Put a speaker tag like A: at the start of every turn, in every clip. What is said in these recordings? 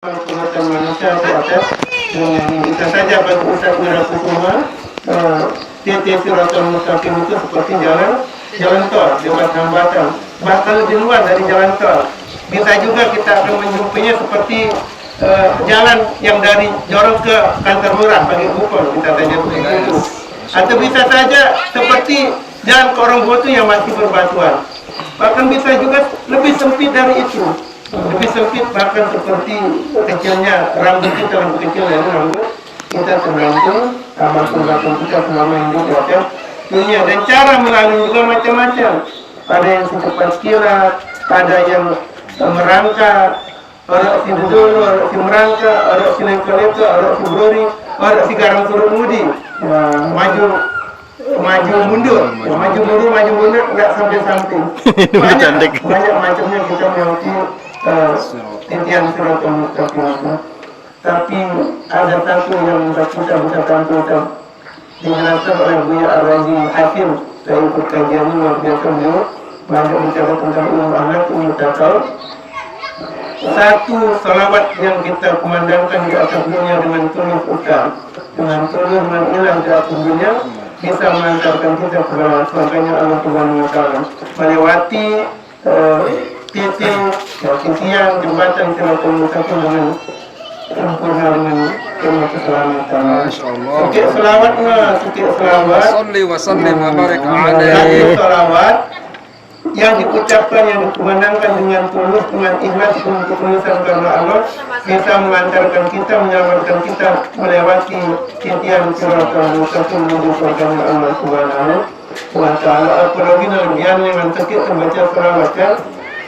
A: Kekuatan manusia di atas bisa saja bagi Ustaz Miraku semua titik siratul mustaqim itu seperti jalan tol lewat hambatan, bahkan lebih luas dari jalan tol. Bisa juga kita akan menjumpainya seperti jalan yang dari Jorong ke Kantor Murah bagi Bukol, bisa saja begitu. Atau bisa saja seperti jalan ke Orang Botu yang masih berbatuan. Bahkan bisa juga lebih sempit dari itu. Lebih sempit, bahkan seperti kecilnya rambut kita, rambut kecil dari rambut kita tergantung amal perbuatan kita selama hidup di atas dunia. Dan cara melalui juga macam-macam. Ada yang secepat kilat, ada yang merangkak, orang si dudul, orang si merangkak, orang si lengkeleta, orang si brori, orang si garang suruh mudi, maju mundur, nggak sampai samping. Banyak macamnya kita melewati titian siratul mustaqim. Tapi ada satu yang kita bisa tampilkan dijelaskan oleh Buya Ar-Razi Hakim. Saya ikut kajiannya luar biasa, beliau banyak bicara tentang ilmu ahlak, ilmu tasawuf. Satu salawat yang kita kumandangkan di atas dunia dengan tulus utama, dengan tulus dengan ilah di atas dunia, bisa mengantarkan kita kepada surganya Allah Subhanahu wa Ta'ala melewati titik titian jembatan siratul mustaqim dengan sempurna dengan penuh keselamatan. Setiap selawat
B: Salli wa sallim wa barik
A: satu
B: alaihi.
A: selawat yang diucapkan, yang dikumandangkan dengan tulus, dengan ikhlas, dengan ketulusan karena Allah, bisa mengantarkan kita, menyelamatkan kita melewati titian siratul mustaqim menuju surganya Allah Subhanahu wa Ta'ala. Apalagi lebihan dengan kita membaca selawat kan.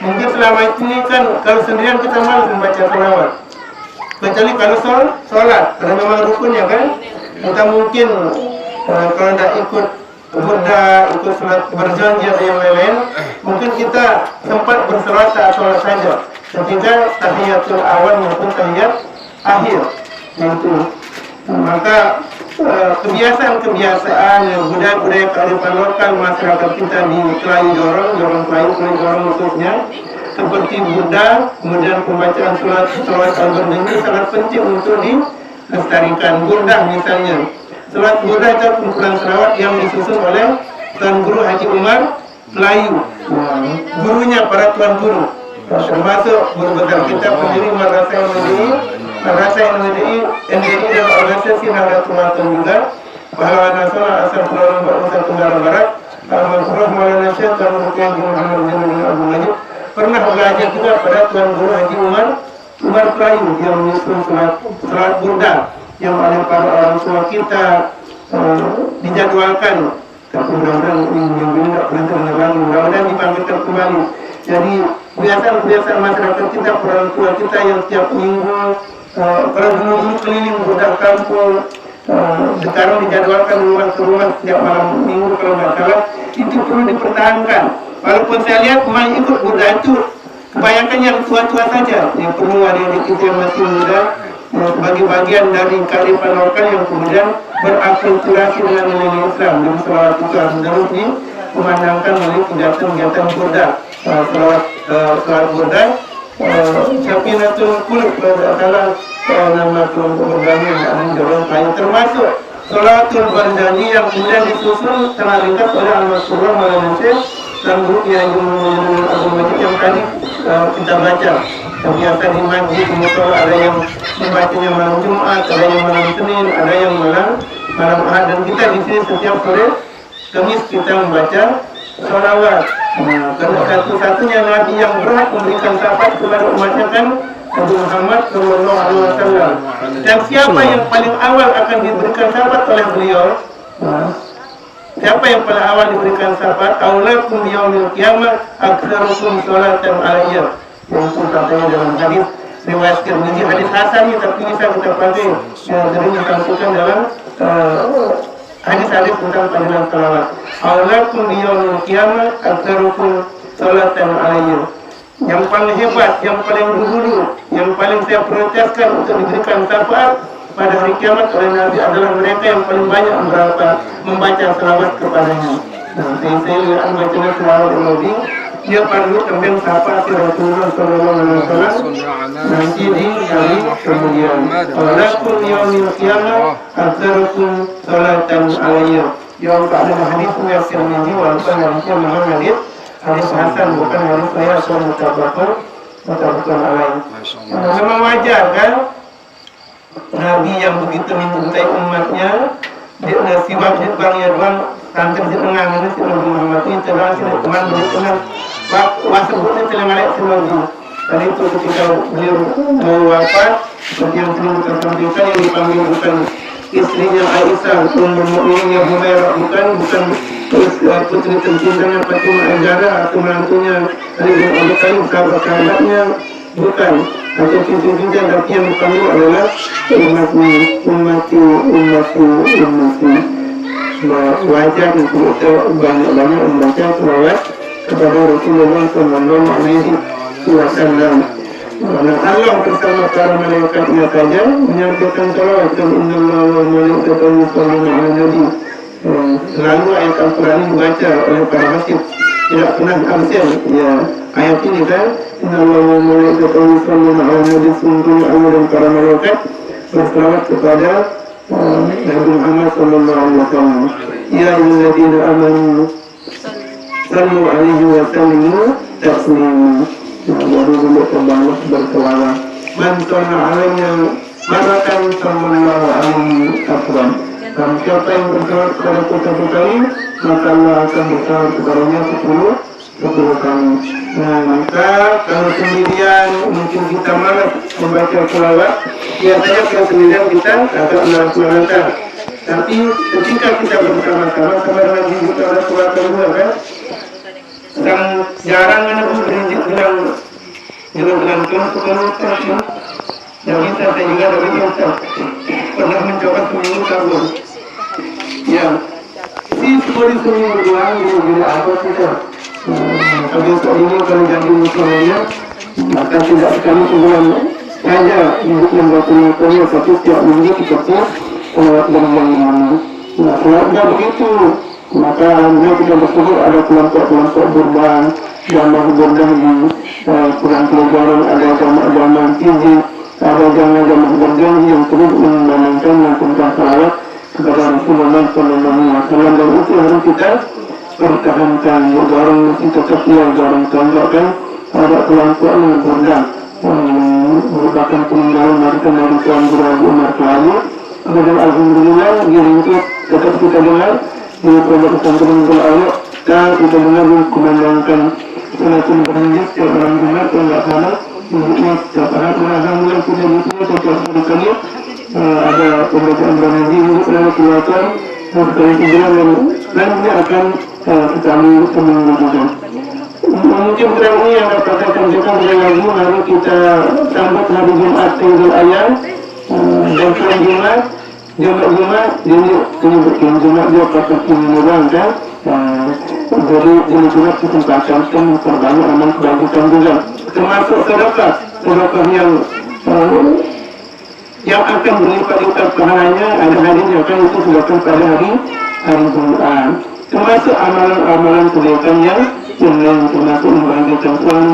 A: Mungkin selama ini kan kalau sendirian kita malas membaca selawat, kecuali kalau sholat, karena memang rukunnya kan. Kita mungkin kalau tidak ikut burda, ikut sholat berjanji atau yang lain-lain, mungkin kita sempat bersolat saat sholat saja, ketika tahiyatul awal maupun tahiyat akhir. Itu maka kebiasaan budaya kearifan lokal masyarakat kita di Kelayu Jorong khususnya, seperti burda, kemudian pembacaan sholat al-burdin ini sangat penting untuk dilestarikan. Burda misalnya, sholat burda itu kumpulan selawat yang disusun oleh Tuan Guru Haji Umar Melayu, gurunya para tuan guru, termasuk guru besar kita pendiri Madrasah NDI dan organisasi Nahdlatul Ulama juga, pahlawan nasional asal Pulau Lombok Nusa Tenggara Barat, Al-Mansur Maulana Syekh Tuan Guru Kiai Muhammad bin Abdul Majid pernah belajar juga pada Tuan Guru Haji Umar Melayu yang menyusun sholat burda yang oleh para orang tua kita dijadwalkan. Tapi mudah-mudahan yang ini tidak pernah terlalu, mudah-mudahan dipanggilkan kembali. Jadi kebiasaan masyarakat kita, orang tua kita yang setiap minggu, kalau dulu keliling budak kampung, sekarang dijadwalkan rumah ke rumah setiap malam minggu kalau nggak salah, itu perlu dipertahankan. Walaupun saya lihat main ikut budak itu, kebanyakan yang tua-tua saja, yang perlu ada yang masih muda, sebagai bagian dari kearifan lokal yang kemudian berakulturasi dengan nilai Islam. Dan selawat itu harus terus dikumandangkan melalui kegiatan burda. Selawat burda, Syafinatul Qulub adalah nama kelompok bergani yang dorong lain, termasuk Sholatul Bardani yang kemudian disusun secara ringkas oleh Al-Mansur Maulana Syekh dan Guru Kiai Muhammad Abdul Majid yang tadi kita baca. Biasa di masjid, musola, ada yang membacanya malam Jumat, ada yang malam Senin, ada yang malam Ahad, dan kita di sini setiap sore Kamis kita membaca sholawat. Karena satu-satunya Nabi yang berhak memberikan syafaat kepada umatnya kan Nabi Muhammad Sallallahu Alaihi Wasallam. Dan siapa yang paling awal akan diberikan syafaat oleh beliau? Siapa yang paling awal diberikan syafaat? Aulakum yaumil qiyamah aktsarukum sholatan alayya. Yang katanya dalam hadis riwayat Tirmidzi, hadis hasan, tapi bisa kita pakai sering disampaikan dalam hadis-hadis tentang panggilan salawat. Aulakum yaumil qiyamah aktsarukum sholatan alayya. Yang paling hebat, yang paling dulu, yang paling saya prioritaskan untuk diberikan syafaat pada hari kiamat oleh Nabi adalah mereka yang paling banyak membaca salawat kepadanya. Nah, saya lihat bacaan salawat Nabi dia perlu kembali sapa si Rasulullah Sallallahu Alaihi Wasallam nanti di hari kemudian. Walaupun yaumil qiyamah aktsarukum salatan alayya. Yang tak ada hadis yang Tirmidzi walaupun hadisnya memang hadis hasan bukan hadis saya atau mutabakun alaih. Memang wajar kan Nabi yang begitu mencintai umatnya dia nasiwak dia bangnya doang tantang di tengah ini si Nabi Muhammad ini telah si teman di tengah wasabutnya telah ngalek si Nabi. Tadi itu ketika beliau mau wafat seperti yang sering kita sampaikan yang dipanggil bukan istrinya Aisyah, Ummul Mukminin Humairah, bukan putri tercintanya Fatimah Zahra atau menantunya Ali bin Abi Thalib sahabat-sahabatnya, bukan. Atau cinta-cinta tapi yang dipanggil adalah ummati. Wajar untuk kita banyak-banyak membaca selawat kepada Rasulullah Sallallahu Alaihi Wasallam. Karena Allah bersama para malaikatnya saja menyampaikan salawat dan innallaha wa malaikatahu yusholluna 'alan nabi. Selalu ayat Al-Quran dibaca oleh para masjid, tidak pernah absen. Ya, ayat ini kan innallaha wa malaikatahu yusholluna 'alan nabi, sungguhnya Allah dan para malaikat bersalawat kepada Nabi Muhammad Sallallahu Alaihi Wasallam. Ya ayyuhalladzina amanu sallu 'alaihi wa sallimu taslima. Baru dulu terbangun berselawat. Man shalla 'alaihi maratan sallallahu alaihi wasallam. Dan siapa yang berselawat kepada kita satu kali, maka Allah akan berselawat kepadanya 10 kali. Nah, maka kalau sendirian mungkin kita malas membaca selawat, biasanya kalau sendirian kita agak malas. Tapi ketika kita bersama-sama, dengan kita ada selawat kedua kan, dan jarang ada berinjik dengan kemudian yang kita saya juga dari kita pernah mencoba seminggu kabur. Ya, si seperti seminggu doang bila apa kita. Kalau ini kalau jadi musuhnya, maka tidak sekali sebulan saja untuk membuat musuhnya, tapi setiap minggu kita selawat bersama. Nah, selawatnya begitu. Maka alhamdulillah kita bersyukur ada kelompok-kelompok berbang, jamaah berbang di kurang pelajaran, ada jamaah fizik, ada jamaah berjanji yang terus menanamkan tentang salawat kepada Rasulullah Sallallahu Alaihi Wasallam, dan itu harus kita pertahankan. Orang kita setia, orang tambahkan ada kelompok yang berbang merupakan peninggalan mereka dari Tuhan Berabu Umar lalu. Dan alhamdulillah diringkut tetap kita dengar di pondok pesantren Ayat, dan kita dengar kumandangkan salatul berhijab setiap malam Jumat kalau tidak salah mungkin setiap hari. Alhamdulillah sudah disini setiap kali ada pembacaan berhenti untuk kelihatan sekali hijrah, dan ini akan kami seminggu. Mungkin kurang ini yang dapat saya tunjukkan lagi, lalu kita sambut hari Jumat Tinggal Ayam dan selain Jumat ini bikin Jumat dia pakai orang kan. Jadi ini juga kesempatan kan terbanyak amal kebajikan juga, termasuk sedekah yang akan berlipat-lipat pahalanya. Ada hadisnya kan itu sedekah pada hari Jumat, termasuk amalan-amalan kebaikan yang lain, termasuk membagikan uang